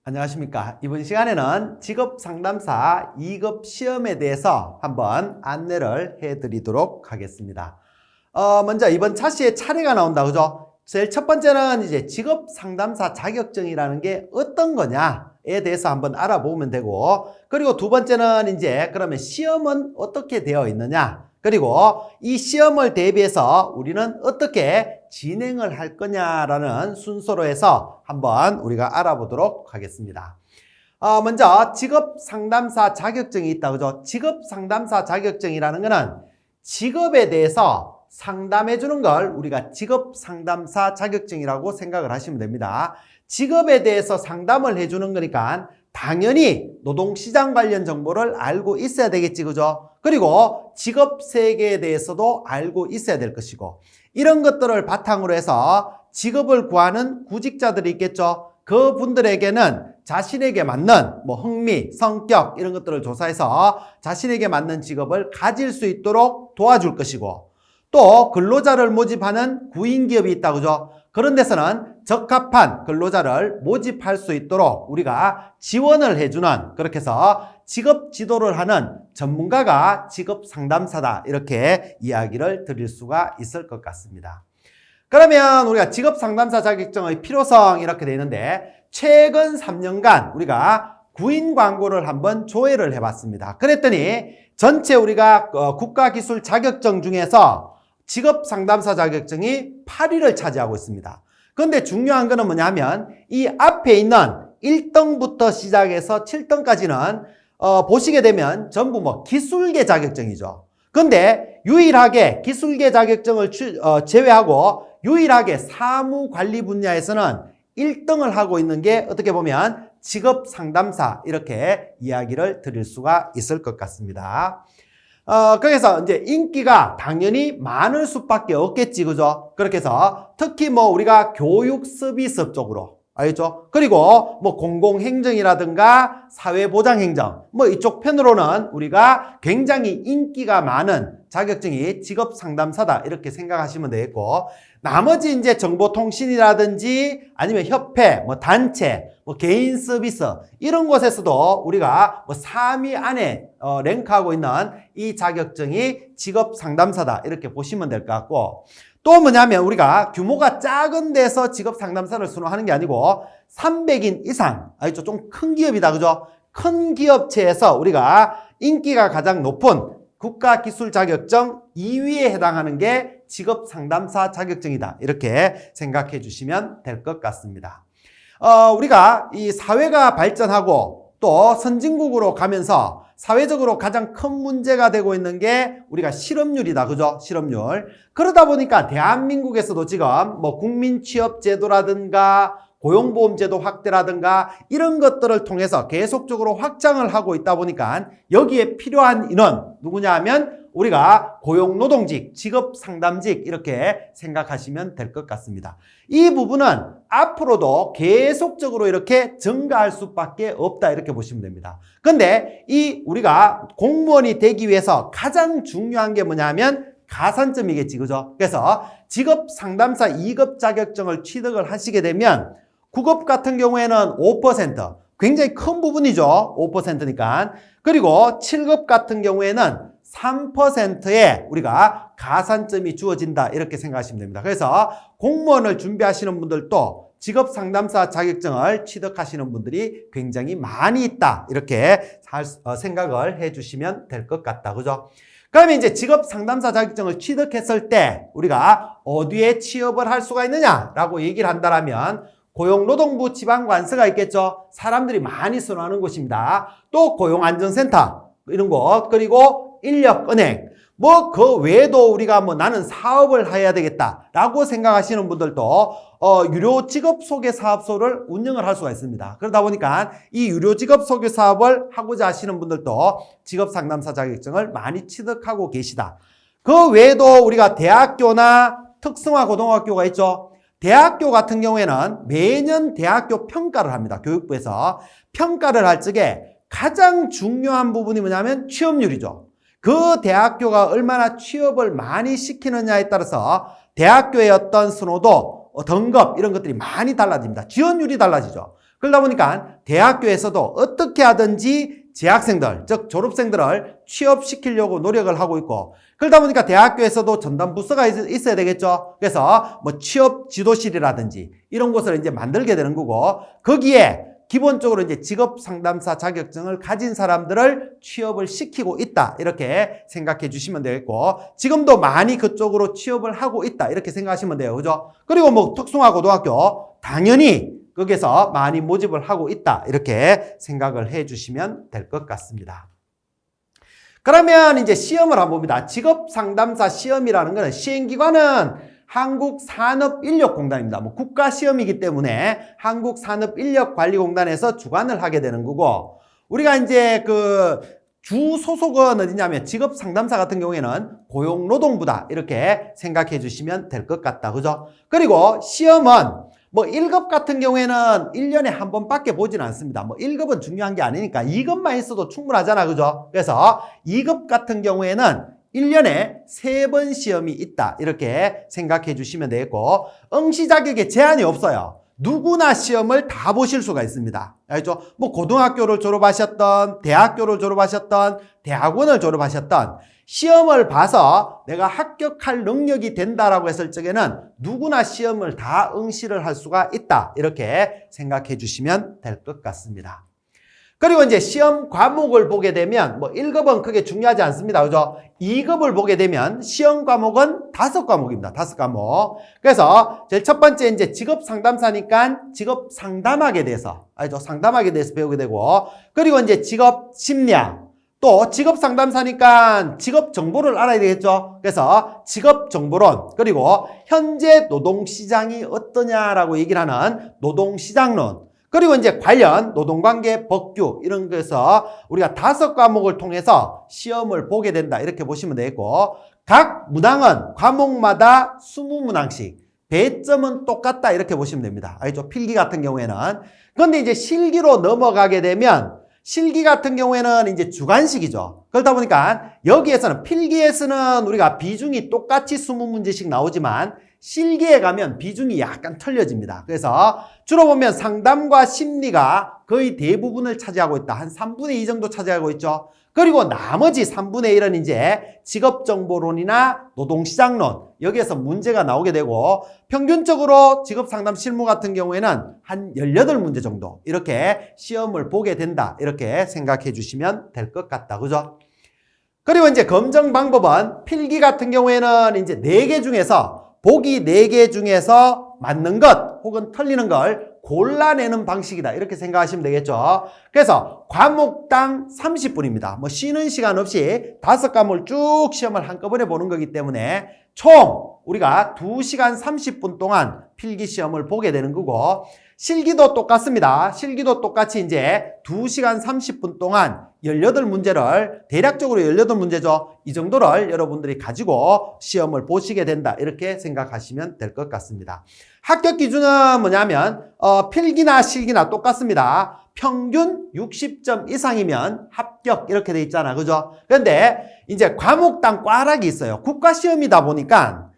안녕하십니까. 이번 시간에는 직업상담사 2급 시험에 대해서 한번 안내를 해드리도록 하겠습니다. 먼저 이번 차시에 차례가 나온다, 그죠? 제일 첫 번째는 이제 직업상담사 자격증이라는 게 어떤 거냐에 대해서 한번 알아보면 되고, 그리고 두 번째는 이제 그러면 시험은 어떻게 되어 있느냐, 그리고 이 시험을 대비해서 우리는 어떻게 진행을 할 거냐라는 순서로 해서 한번 우리가 알아보도록 하겠습니다. 먼저 직업상담사 자격증이 있다, 그죠? 직업상담사 자격증이라는 거는 직업에 대해서 상담해 주는 걸 우리가 직업상담사 자격증이라고 생각을 하시면 됩니다. 직업에 대해서 상담을 해주는 거니까 당연히 노동시장 관련 정보를 알고 있어야 되겠지, 그죠? 그리고 직업 세계에 대해서도 알고 있어야 될 것이고, 이런 것들을 바탕으로 해서 직업을 구하는 구직자들이 있겠죠. 그 분들에게는 자신에게 맞는 흥미, 성격 이런 것들을 조사해서 자신에게 맞는 직업을 가질 수 있도록 도와줄 것이고, 또 근로자를 모집하는 구인기업이 있다, 그죠? 그런 데서는 적합한 근로자를 모집할 수 있도록 우리가 지원을 해주는, 그렇게 해서 직업 지도를 하는 전문가가 직업 상담사다, 이렇게 이야기를 드릴 수가 있을 것 같습니다. 그러면 우리가 직업 상담사 자격증의 필요성 이렇게 되어 있는데, 최근 3년간 우리가 구인 광고를 한번 조회를 해봤습니다. 그랬더니 전체 우리가 국가기술 자격증 중에서 직업 상담사 자격증이 8위를 차지하고 있습니다. 그런데 중요한 거는 뭐냐면 이 앞에 있는 1등부터 시작해서 7등까지는 보시게 되면 전부 기술계 자격증이죠. 그런데 유일하게 기술계 자격증을 제외하고 유일하게 사무관리 분야에서는 1등을 하고 있는 게 어떻게 보면 직업 상담사, 이렇게 이야기를 드릴 수가 있을 것 같습니다. 그래서 이제 인기가 당연히 많을 수밖에 없겠지, 그죠? 그렇게 해서 특히 우리가 교육 서비스 쪽으로, 알겠죠? 그리고 공공행정이라든가 사회보장행정, 이쪽 편으로는 우리가 굉장히 인기가 많은 자격증이 직업상담사다, 이렇게 생각하시면 되겠고, 나머지 이제 정보통신이라든지 아니면 협회, 단체, 개인 서비스 이런 곳에서도 우리가 3위 안에 랭크하고 있는 이 자격증이 직업상담사다, 이렇게 보시면 될 것 같고, 또 뭐냐면 우리가 규모가 작은 데서 직업상담사를 수놓하는 게 아니고 300인 이상, 알죠? 좀 큰 기업이다, 그죠? 큰 기업체에서 우리가 인기가 가장 높은 국가기술 자격증 2위에 해당하는 게 직업상담사 자격증이다, 이렇게 생각해 주시면 될 것 같습니다. 우리가 이 사회가 발전하고 또 선진국으로 가면서 사회적으로 가장 큰 문제가 되고 있는 게 우리가 실업률이다, 그죠? 실업률. 그러다 보니까 대한민국에서도 지금 국민취업제도라든가 고용보험제도 확대라든가 이런 것들을 통해서 계속적으로 확장을 하고 있다 보니까 여기에 필요한 인원 누구냐 하면 우리가 고용노동직, 직업상담직, 이렇게 생각하시면 될 것 같습니다. 이 부분은 앞으로도 계속적으로 이렇게 증가할 수밖에 없다, 이렇게 보시면 됩니다. 그런데 이 우리가 공무원이 되기 위해서 가장 중요한 게 뭐냐면 가산점이겠지, 그죠? 그래서 직업상담사 2급 자격증을 취득을 하시게 되면 9급 같은 경우에는 5%, 굉장히 큰 부분이죠. 5%니까. 그리고 7급 같은 경우에는 3%의 우리가 가산점이 주어진다, 이렇게 생각하시면 됩니다. 그래서 공무원을 준비하시는 분들도 직업상담사 자격증을 취득하시는 분들이 굉장히 많이 있다, 이렇게 생각을 해주시면 될 것 같다, 그죠? 그러면 이제 직업상담사 자격증을 취득했을 때 우리가 어디에 취업을 할 수가 있느냐라고 얘기를 한다면 고용노동부 지방관서가 있겠죠. 사람들이 많이 선호하는 곳입니다. 또 고용안전센터 이런 곳, 그리고 인력은행, 그 외에도 우리가 나는 사업을 해야 되겠다라고 생각하시는 분들도 유료 직업 소개 사업소를 운영을 할 수가 있습니다. 그러다 보니까 이 유료 직업 소개 사업을 하고자 하시는 분들도 직업 상담사 자격증을 많이 취득하고 계시다. 그 외에도 우리가 대학교나 특성화 고등학교가 있죠. 대학교 같은 경우에는 매년 대학교 평가를 합니다. 교육부에서 평가를 할 적에 가장 중요한 부분이 뭐냐면 취업률이죠. 그 대학교가 얼마나 취업을 많이 시키느냐에 따라서 대학교의 어떤 선호도, 등급 이런 것들이 많이 달라집니다. 지원율이 달라지죠. 그러다 보니까 대학교에서도 어떻게 하든지 재학생들, 즉 졸업생들을 취업시키려고 노력을 하고 있고, 그러다 보니까 대학교에서도 전담 부서가 있어야 되겠죠. 그래서 뭐 취업 지도실이라든지 이런 곳을 이제 만들게 되는 거고, 거기에 기본적으로 이제 직업 상담사 자격증을 가진 사람들을 취업을 시키고 있다, 이렇게 생각해 주시면 되겠고, 지금도 많이 그쪽으로 취업을 하고 있다, 이렇게 생각하시면 돼요. 그죠? 그리고 뭐 특성화 고등학교 당연히 거기서 많이 모집을 하고 있다, 이렇게 생각을 해 주시면 될 것 같습니다. 그러면 이제 시험을 한번 봅니다. 직업 상담사 시험이라는 것은 시행기관은 한국산업인력공단입니다. 뭐 국가시험이기 때문에 한국산업인력관리공단에서 주관을 하게 되는 거고, 우리가 이제 그 주 소속은 어디냐면 직업 상담사 같은 경우에는 고용노동부다, 이렇게 생각해 주시면 될 것 같다. 그죠? 그리고 시험은 뭐 1급 같은 경우에는 1년에 한 번밖에 보진 않습니다. 뭐 1급은 중요한 게 아니니까 2급만 있어도 충분하잖아. 그죠? 그래서 2급 같은 경우에는 1년에 3번 시험이 있다, 이렇게 생각해 주시면 되겠고, 응시 자격에 제한이 없어요. 누구나 시험을 다 보실 수가 있습니다. 알죠? 뭐 고등학교를 졸업하셨던, 대학교를 졸업하셨던, 대학원을 졸업하셨던, 시험을 봐서 내가 합격할 능력이 된다라고 했을 적에는 누구나 시험을 다 응시를 할 수가 있다, 이렇게 생각해 주시면 될 것 같습니다. 그리고 이제 시험 과목을 보게 되면 뭐 1급은 크게 중요하지 않습니다. 그죠? 2급을 보게 되면 시험 과목은 5과목입니다. 5과목. 그래서 제일 첫 번째 이제 직업 상담사니까 직업 상담학에 대해서, 알죠? 상담학에 대해서 배우게 되고, 그리고 이제 직업 심리학, 또 직업 상담사니까 직업 정보를 알아야 되겠죠. 그래서 직업 정보론, 그리고 현재 노동시장이 어떠냐라고 얘기를 하는 노동시장론, 그리고 이제 관련 노동관계 법규, 이런 거에서 우리가 5과목을 통해서 시험을 보게 된다, 이렇게 보시면 되겠고, 각 문항은 과목마다 20문항씩, 배점은 똑같다, 이렇게 보시면 됩니다. 알죠? 필기 같은 경우에는. 그런데 이제 실기로 넘어가게 되면 실기 같은 경우에는 이제 주관식이죠. 그러다 보니까 여기에서는, 필기에서는 우리가 비중이 똑같이 20문제씩 나오지만 실기에 가면 비중이 약간 틀려집니다. 그래서 주로 보면 상담과 심리가 거의 대부분을 차지하고 있다. 한 3분의 2 정도 차지하고 있죠. 그리고 나머지 3분의 1은 이제 직업정보론이나 노동시장론, 여기에서 문제가 나오게 되고, 평균적으로 직업상담 실무 같은 경우에는 한 18문제 정도 이렇게 시험을 보게 된다, 이렇게 생각해 주시면 될 것 같다. 그죠? 그리고 이제 검정 방법은 필기 같은 경우에는 이제 4개 중에서, 보기 4개 중에서 맞는 것 혹은 틀리는 걸 골라내는 방식이다, 이렇게 생각하시면 되겠죠. 그래서 과목당 30분입니다. 뭐 쉬는 시간 없이 5과목을 쭉 시험을 한꺼번에 보는 거기 때문에 총 우리가 2시간 30분 동안 필기시험을 보게 되는 거고, 실기도 똑같습니다. 실기도 똑같이 이제 2시간 30분 동안 18문제를, 대략적으로 18문제죠. 이 정도를 여러분들이 가지고 시험을 보시게 된다, 이렇게 생각하시면 될 것 같습니다. 합격 기준은 뭐냐면 필기나 실기나 똑같습니다. 평균 60점 이상이면 합격, 이렇게 돼 있잖아. 그죠? 그런데 이제 과목당 꽈락이 있어요. 국가시험이다 보니까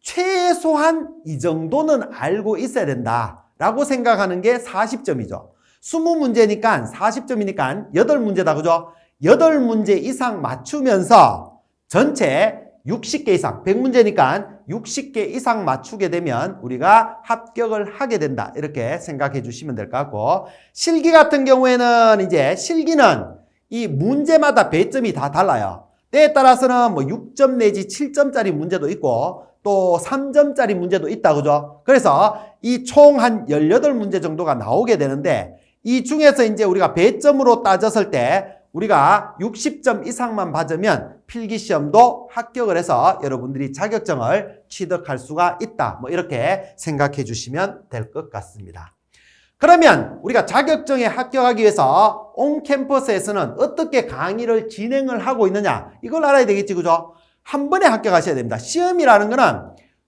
최소한 이 정도는 알고 있어야 된다 라고 생각하는 게 40점이죠. 20문제니까 40점이니까 8문제다. 그죠? 8문제 이상 맞추면서 전체 60개 이상, 100문제니까 60개 이상 맞추게 되면 우리가 합격을 하게 된다, 이렇게 생각해 주시면 될 것 같고, 실기 같은 경우에는 이제 실기는 이 문제마다 배점이 다 달라요. 때에 따라서는 뭐 6점 내지 7점짜리 문제도 있고 또 3점짜리 문제도 있다. 그죠? 그래서 이 총 한 18문제 정도가 나오게 되는데, 이 중에서 이제 우리가 배점으로 따졌을 때 우리가 60점 이상만 받으면 필기시험도 합격을 해서 여러분들이 자격증을 취득할 수가 있다. 뭐 이렇게 생각해 주시면 될 것 같습니다. 그러면 우리가 자격증에 합격하기 위해서 온캠퍼스에서는 어떻게 강의를 진행을 하고 있느냐, 이걸 알아야 되겠지. 그죠? 한 번에 합격하셔야 됩니다. 시험이라는 거는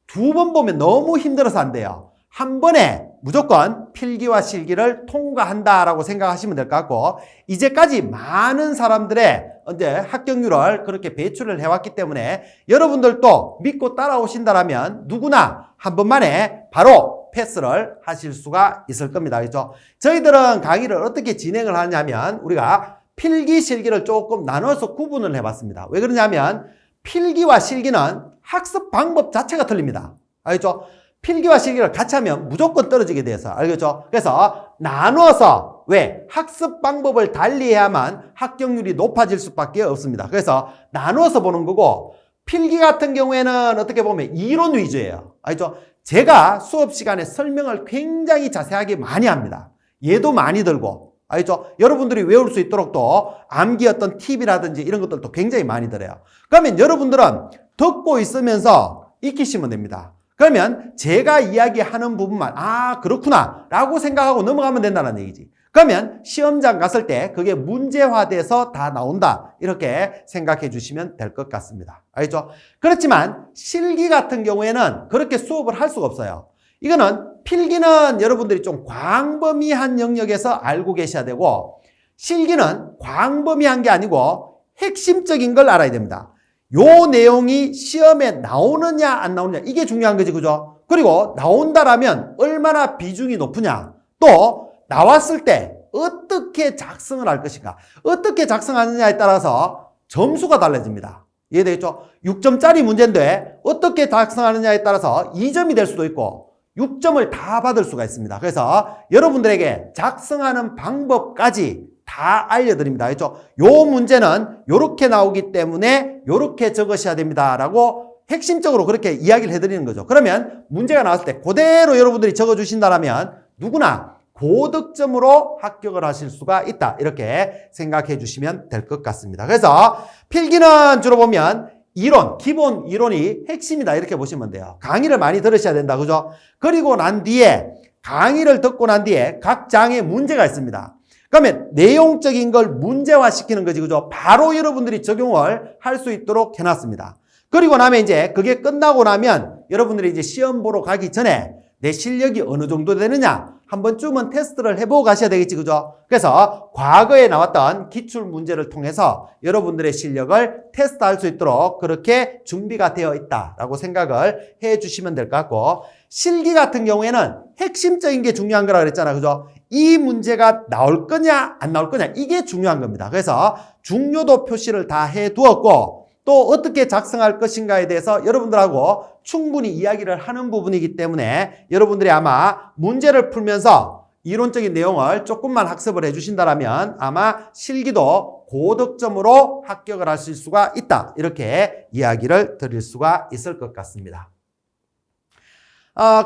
2번 보면 너무 힘들어서 안 돼요. 한 번에 무조건 필기와 실기를 통과한다라고 생각하시면 될 것 같고, 이제까지 많은 사람들의 이제 합격률을 그렇게 배출을 해왔기 때문에 여러분들도 믿고 따라오신다라면 누구나 한 번만에 바로 패스를 하실 수가 있을 겁니다. 그렇죠? 저희들은 강의를 어떻게 진행을 하냐면 우리가 필기, 실기를 조금 나눠서 구분을 해봤습니다. 왜 그러냐면 필기와 실기는 학습 방법 자체가 틀립니다. 알겠죠? 필기와 실기를 같이 하면 무조건 떨어지게 돼서 알겠죠? 그래서 나눠서 왜? 학습 방법을 달리해야만 합격률이 높아질 수밖에 없습니다. 그래서 나눠서 보는 거고 필기 같은 경우에는 어떻게 보면 이론 위주예요. 알죠? 제가 수업 시간에 설명을 굉장히 자세하게 많이 합니다. 얘도 많이 들고 알죠? 여러분들이 외울 수 있도록 또 암기 어떤 팁이라든지 이런 것들도 굉장히 많이 들어요. 그러면 여러분들은 듣고 있으면서 익히시면 됩니다. 그러면 제가 이야기하는 부분만 그렇구나 라고 생각하고 넘어가면 된다는 얘기지. 그러면 시험장 갔을 때 그게 문제화돼서 다 나온다 이렇게 생각해 주시면 될 것 같습니다. 알겠죠? 그렇지만 실기 같은 경우에는 그렇게 수업을 할 수가 없어요. 이거는 필기는 여러분들이 좀 광범위한 영역에서 알고 계셔야 되고 실기는 광범위한 게 아니고 핵심적인 걸 알아야 됩니다. 요 내용이 시험에 나오느냐 안 나오느냐 이게 중요한 거지, 그죠? 그리고 나온다라면 얼마나 비중이 높으냐, 또 나왔을 때 어떻게 작성을 할 것인가, 어떻게 작성하느냐에 따라서 점수가 달라집니다. 이해되겠죠? 6점짜리 문제인데 어떻게 작성하느냐에 따라서 2점이 될 수도 있고 6점을 다 받을 수가 있습니다. 그래서 여러분들에게 작성하는 방법까지 다 알려드립니다. 알겠죠? 요 문제는 요렇게 나오기 때문에 요렇게 적으셔야 됩니다 라고 핵심적으로 그렇게 이야기를 해드리는 거죠. 그러면 문제가 나왔을 때 그대로 여러분들이 적어주신다면 누구나 고득점으로 합격을 하실 수가 있다 이렇게 생각해 주시면 될 것 같습니다. 그래서 필기는 주로 보면 이론, 기본 이론이 핵심이다 이렇게 보시면 돼요. 강의를 많이 들으셔야 된다, 그죠? 그리고 난 뒤에 강의를 듣고 난 뒤에 각 장에 문제가 있습니다. 그러면 내용적인 걸 문제화시키는 거지, 그죠? 바로 여러분들이 적용을 할 수 있도록 해놨습니다. 그리고 나면 이제 그게 끝나고 나면 여러분들이 이제 시험 보러 가기 전에 내 실력이 어느 정도 되느냐 한 번쯤은 테스트를 해보고 가셔야 되겠지, 그죠? 그래서 과거에 나왔던 기출 문제를 통해서 여러분들의 실력을 테스트할 수 있도록 그렇게 준비가 되어 있다라고 생각을 해 주시면 될 것 같고, 실기 같은 경우에는 핵심적인 게 중요한 거라 그랬잖아, 그죠? 이 문제가 나올 거냐 안 나올 거냐 이게 중요한 겁니다. 그래서 중요도 표시를 다 해 두었고 또 어떻게 작성할 것인가에 대해서 여러분들하고 충분히 이야기를 하는 부분이기 때문에 여러분들이 아마 문제를 풀면서 이론적인 내용을 조금만 학습을 해주신다면 아마 실기도 고득점으로 합격을 하실 수가 있다 이렇게 이야기를 드릴 수가 있을 것 같습니다.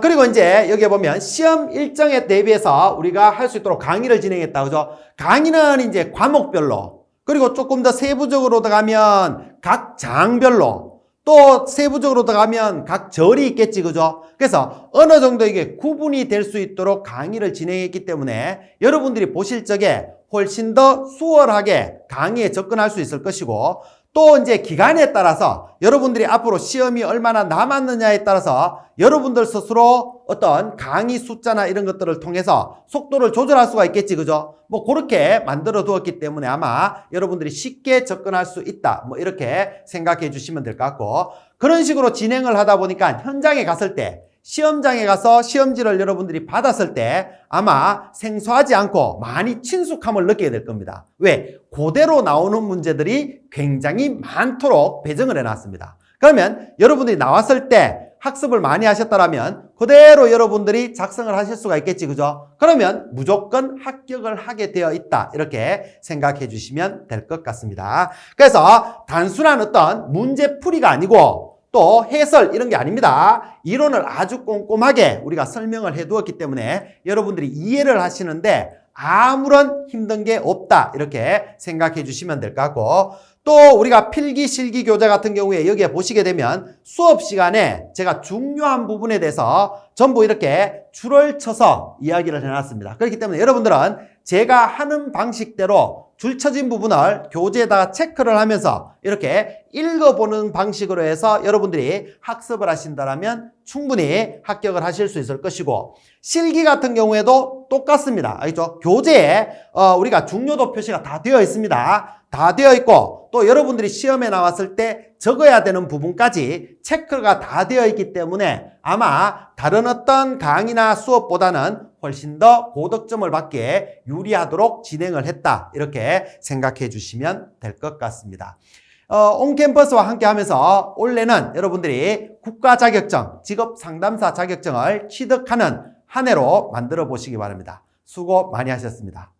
그리고 이제 여기에 보면 시험 일정에 대비해서 우리가 할 수 있도록 강의를 진행했다, 그죠? 강의는 이제 과목별로, 그리고 조금 더 세부적으로 들어가면 각 장별로, 또 세부적으로 들어가면 각 절이 있겠지, 그죠? 그래서 어느 정도 이게 구분이 될 수 있도록 강의를 진행했기 때문에 여러분들이 보실 적에 훨씬 더 수월하게 강의에 접근할 수 있을 것이고, 또 이제 기간에 따라서 여러분들이 앞으로 시험이 얼마나 남았느냐에 따라서 여러분들 스스로 어떤 강의 숫자나 이런 것들을 통해서 속도를 조절할 수가 있겠지, 그죠? 뭐 그렇게 만들어 두었기 때문에 아마 여러분들이 쉽게 접근할 수 있다, 뭐 이렇게 생각해 주시면 될 것 같고, 그런 식으로 진행을 하다 보니까 현장에 갔을 때, 시험장에 가서 시험지를 여러분들이 받았을 때 아마 생소하지 않고 많이 친숙함을 느끼게 될 겁니다. 왜? 그대로 나오는 문제들이 굉장히 많도록 배정을 해놨습니다. 그러면 여러분들이 나왔을 때 학습을 많이 하셨다면 그대로 여러분들이 작성을 하실 수가 있겠지, 그죠? 그러면 무조건 합격을 하게 되어 있다 이렇게 생각해 주시면 될 것 같습니다. 그래서 단순한 어떤 문제풀이가 아니고 또 해설 이런 게 아닙니다. 이론을 아주 꼼꼼하게 우리가 설명을 해두었기 때문에 여러분들이 이해를 하시는데 아무런 힘든 게 없다 이렇게 생각해 주시면 될 것 같고, 또 우리가 필기 실기 교재 같은 경우에 여기에 보시게 되면 수업 시간에 제가 중요한 부분에 대해서 전부 이렇게 줄을 쳐서 이야기를 해놨습니다. 그렇기 때문에 여러분들은 제가 하는 방식대로 줄 쳐진 부분을 교재에다가 체크를 하면서 이렇게 읽어보는 방식으로 해서 여러분들이 학습을 하신다면 충분히 합격을 하실 수 있을 것이고, 실기 같은 경우에도 똑같습니다. 알겠죠? 교재에 우리가 중요도 표시가 다 되어 있습니다. 다 되어 있고 또 여러분들이 시험에 나왔을 때 적어야 되는 부분까지 체크가 다 되어 있기 때문에 아마 다른 어떤 강의나 수업보다는 훨씬 더 고득점을 받기에 유리하도록 진행을 했다. 이렇게 생각해 주시면 될 것 같습니다. 온캠퍼스와 함께 하면서 올해는 여러분들이 국가 자격증, 직업 상담사 자격증을 취득하는 한 해로 만들어 보시기 바랍니다. 수고 많이 하셨습니다.